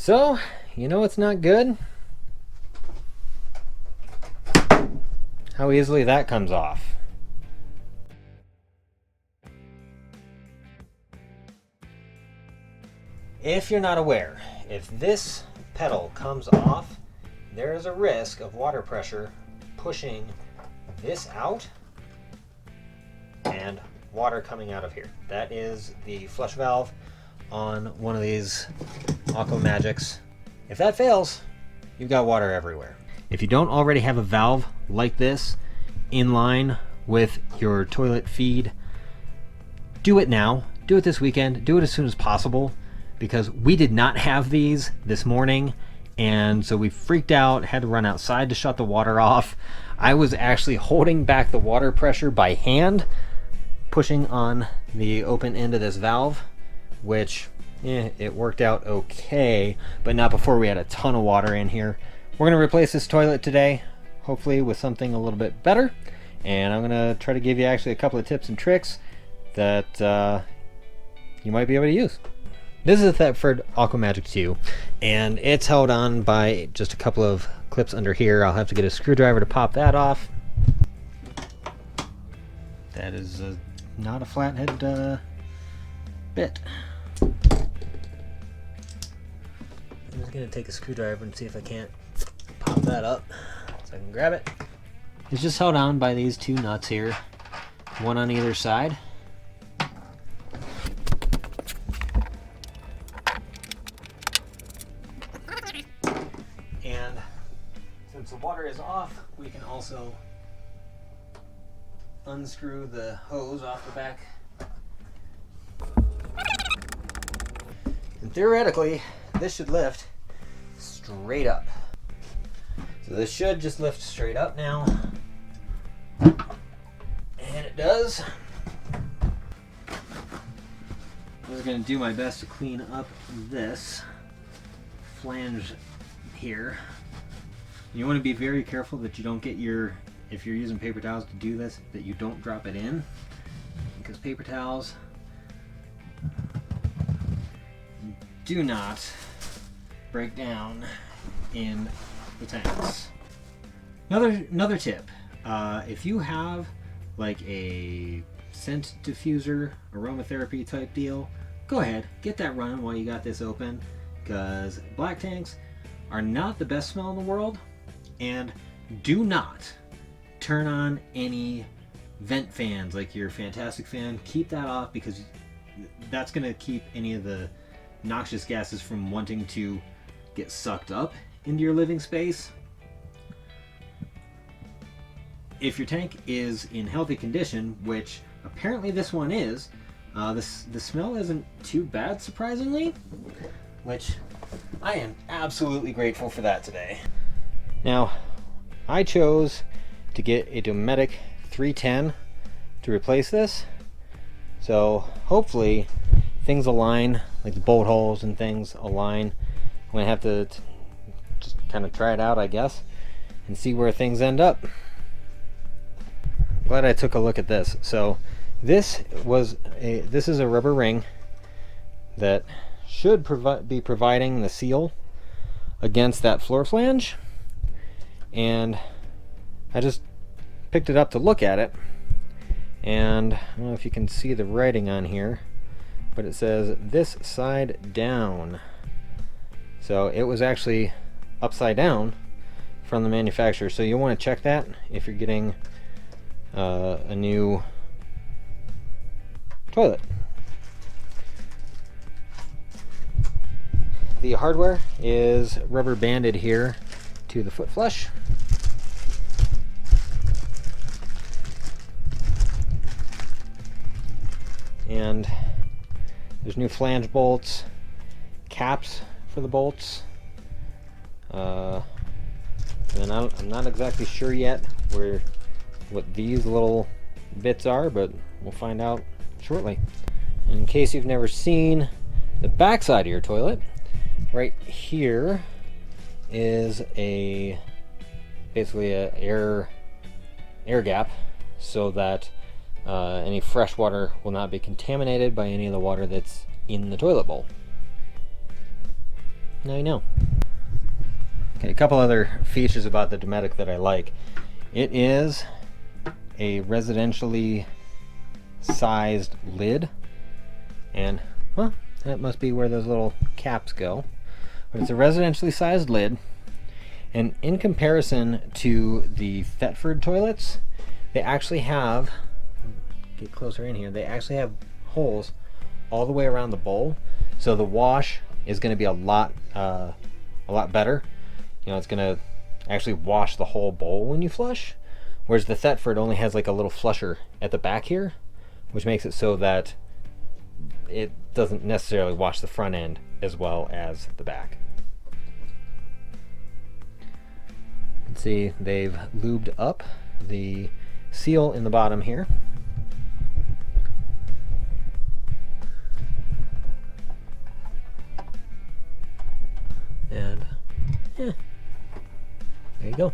So, you know it's not good? How easily that comes off. If you're not aware, if this pedal comes off, there is a risk of water pressure pushing this out and water coming out of here. That is the flush valve on one of these Aqua Magics. If that fails, you've got water everywhere. If you don't already have a valve like this in line with your toilet feed, do it now. Do it this weekend. Do it as soon as possible, because we did not have these this morning, and so we freaked out, had to run outside to shut the water off. I was actually holding back the water pressure by hand, pushing on the open end of this valve, which it worked out okay, but not before we had a ton of water in here. We're going to replace this toilet today, hopefully with something a little bit better, and I'm going to try to give you actually a couple of tips and tricks that you might be able to use. This is a Thetford Aqua Magic 2, and it's held on by just a couple of clips under here. I'll have to get a screwdriver to pop that off. That is not a flathead bit. I'm just going to take a screwdriver and see if I can't pop that up so I can grab it. It's just held on by these two nuts here, one on either side. And since the water is off, we can also unscrew the hose off the back. And theoretically, this should lift straight up. So this should just lift straight up now. And it does. I'm just going to do my best to clean up this flange here. You want to be very careful that you don't get if you're using paper towels to do this, that you don't drop it in, because paper towels do not break down in the tanks. Another tip, if you have like a scent diffuser, aromatherapy type deal, go ahead, get that running while you got this open, because black tanks are not the best smell in the world, and do not turn on any vent fans like your Fantastic fan. Keep that off, because that's going to keep any of the noxious gases from wanting to get sucked up into your living space. If your tank is in healthy condition, which apparently this one is, the smell isn't too bad, surprisingly, which I am absolutely grateful for that today. Now, I chose to get a Dometic 310 to replace this, so hopefully things align, like the bolt holes and things align. I'm going to have to just kind of try it out, I guess, and see where things end up. Glad I took a look at this. So this is a rubber ring that should be providing the seal against that floor flange, and I just picked it up to look at it, and I don't know if you can see the writing on here, but it says this side down. So it was actually upside down from the manufacturer, so you'll want to check that if you're getting a new toilet. The hardware is rubber banded here to the foot flush. And there's new flange bolts, caps for the bolts. And I'm not exactly sure yet what these little bits are, but we'll find out shortly. And in case you've never seen the back side of your toilet, right here is basically a air gap, so that any fresh water will not be contaminated by any of the water that's in the toilet bowl. now you know. Okay, a couple other features about the Dometic that I like. It is a residentially sized lid, and well, that must be where those little caps go. But it's a residentially sized lid, and in comparison to the Thetford toilets, they actually have, get closer in here, they actually have holes all the way around the bowl, so the wash is going to be a lot better. You know, it's going to actually wash the whole bowl when you flush, whereas the Thetford only has like a little flusher at the back here, which makes it so that it doesn't necessarily wash the front end as well as the back. You can see they've lubed up the seal in the bottom here. And yeah, there you go.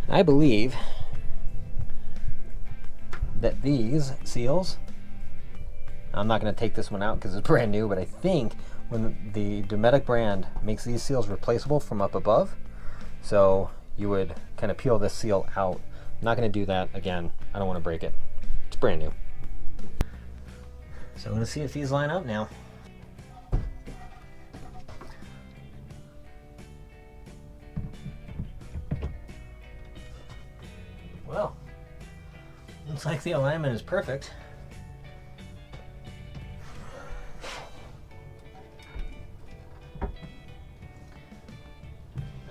I believe that these seals, I'm not going to take this one out because it's brand new, but I think when the Dometic brand makes these seals replaceable from up above, so you would kind of peel this seal out. I'm not going to do that again. I don't want to break it. It's brand new. So I'm going to see if these line up now. Well, looks like the alignment is perfect.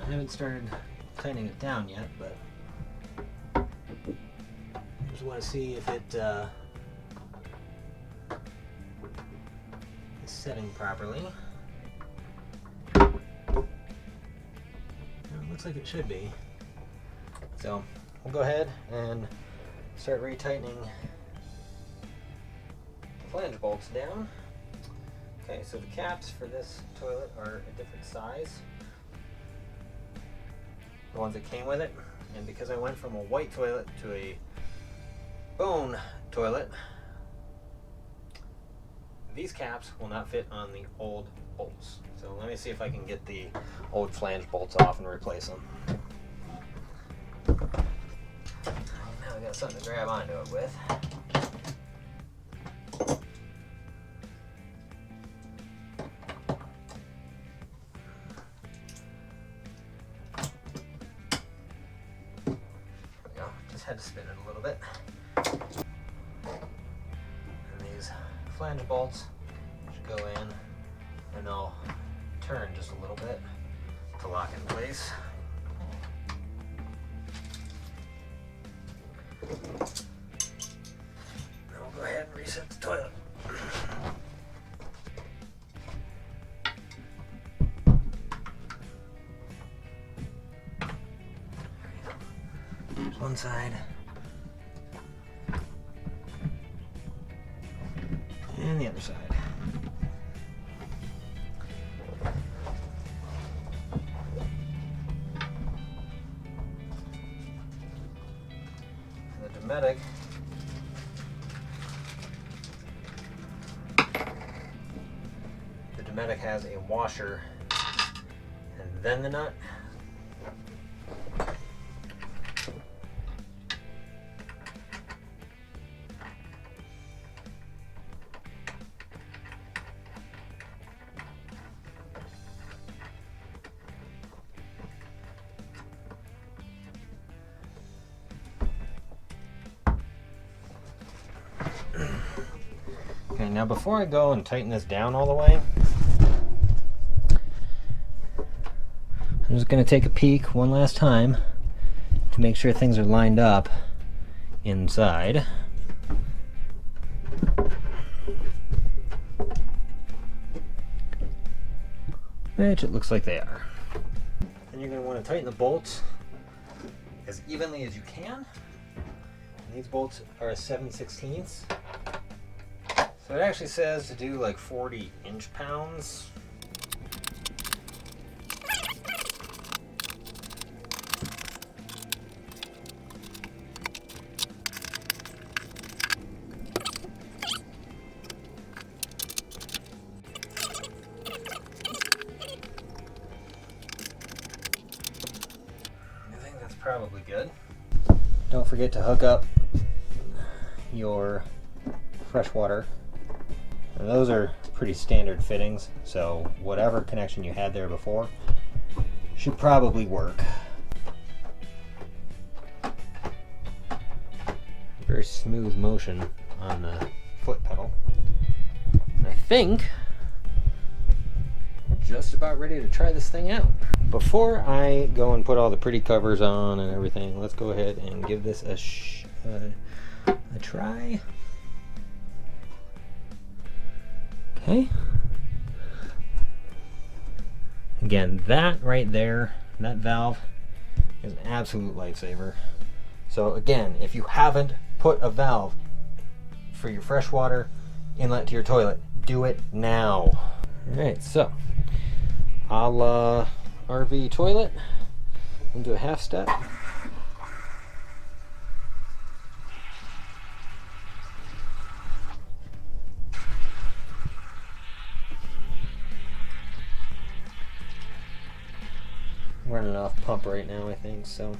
I haven't started tightening it down yet, but just want to see if it is setting properly. It looks like it should be. So we'll go ahead and start retightening the flange bolts down. Okay, so the caps for this toilet are a different size, the ones that came with it, and because I went from a white toilet to a bone toilet, these caps will not fit on the old bolts. So let me see if I can get the old flange bolts off and replace them. Now we got something to grab onto it with. There we go. Just had to spin it a little bit. And these flange bolts should go in, and they'll turn just a little bit to lock in place. Now we'll go ahead and reset the toilet. There's one side. And the other side. Dometic has a washer and then the nut. Okay, now before I go and tighten this down all the way, I'm just going to take a peek one last time to make sure things are lined up inside. Which it looks like they are. Then you're going to want to tighten the bolts as evenly as you can. And these bolts are a 7/16. So it actually says to do like 40 inch-pounds. probably good. Don't forget to hook up your fresh water. And those are pretty standard fittings, so whatever connection you had there before should probably work. Very smooth motion on the foot pedal. And I think we're just about ready to try this thing out. Before I go and put all the pretty covers on and everything, let's go ahead and give this a try. Okay. Again, that right there, that valve is an absolute lifesaver. So again, if you haven't put a valve for your freshwater inlet to your toilet, do it now. All right, so a la RV toilet, into a half step. Running off pump right now, I think, so.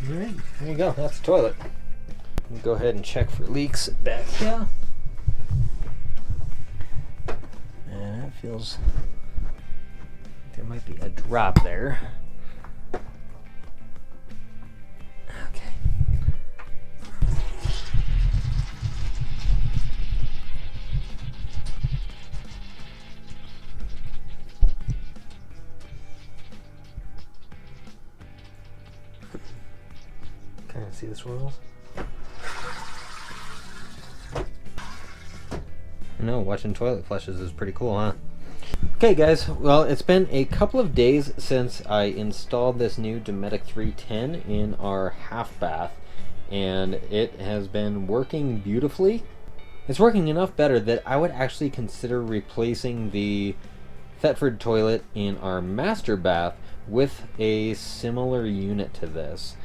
Alright, there you go, that's the toilet. Go ahead and check for leaks back here. And that feels, there might be a drop there. Okay. Kind of see the swirls. I know, watching toilet flushes is pretty cool, huh? Okay guys, well, it's been a couple of days since I installed this new Dometic 310 in our half bath, and it has been working beautifully. It's working enough better that I would actually consider replacing the Thetford toilet in our master bath with a similar unit to this.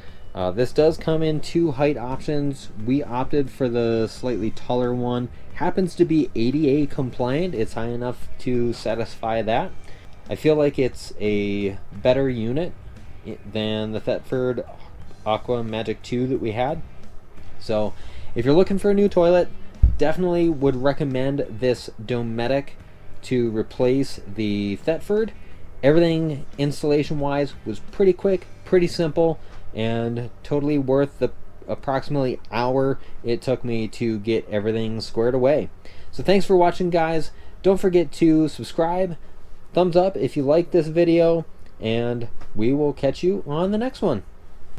This does come in two height options. We opted for the slightly taller one. Happens to be ADA compliant. It's high enough to satisfy that. I feel like it's a better unit than the Thetford Aqua Magic 2 that we had. So if you're looking for a new toilet, definitely would recommend this Dometic to replace the Thetford. Everything installation wise was pretty quick, pretty simple, and totally worth the approximately hour it took me to get everything squared away. So thanks for watching, guys. Don't forget to subscribe, thumbs up if you like this video, and we will catch you on the next one.